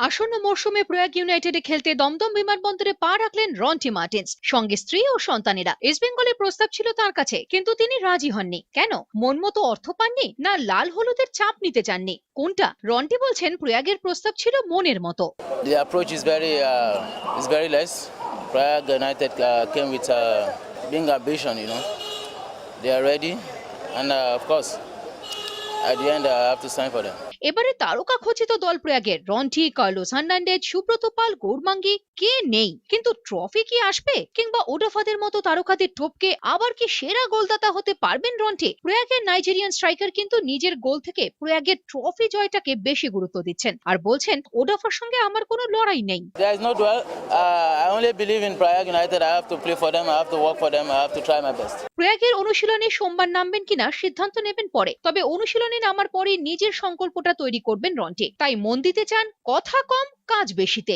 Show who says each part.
Speaker 1: আসন্ন মরশুমে প্রয়াগ ইউনাইটেডে খেলতে দমদম বিমানবন্দরে পা রাখলেন রন্টি মার্টিন্স, সঙ্গে স্ত্রী ও সন্তানেরা। ইস্ট বেঙ্গলের প্রস্তাব ছিল তার কাছে, কিন্তু তিনি রাজি হননি। কেন? মন মতো অর্থ পাননি, না লাল হলুদের চাপ নিতে চাননি? কোনটা? রন্টি বলছেন প্রয়াগের প্রস্তাব ছিল মনের মতো।
Speaker 2: The approach is very less. Prague United came with being ambition, you know. They are ready, and of course, at the end, I have to sign for them.
Speaker 1: এবারে তারকা খচিত দল প্রয়াগের। রন্টি, কার্লোস হার্নান্ডেজ, সুব্রত পাল, গৌরমাঙ্গি, কে নেই? কিন্তু ট্রফি কি আসবে? কিংবা ওডাফাদের মতো তারকাদের টপকে আবার কি সেরা গোলদাতা হতে পারবেন রন্টি? প্রয়াগের নাইজেরিয়ান স্ট্রাইকার কিন্তু নিজের গোল থেকে প্রয়াগের ট্রফি জয়টাকে বেশি গুরুত্ব দিচ্ছেন আর বলছেন ওডাফার সঙ্গে আমার কোনো লড়াই নেই।
Speaker 2: There is no duel. I only believe in Prague United. I have to play for them. I have to work for them. I have to try my best.
Speaker 1: প্রয়াগের অনুশীলনে সোমবার নামবেন কিনা সিদ্ধান্ত নেবেন পরে, তবে অনুশীলনে নামার পরে নিজের সংকল্পটা তৈরি করবেন রন্টি। তাই মন দিতে চান কথা কম কাজ বেশিতে।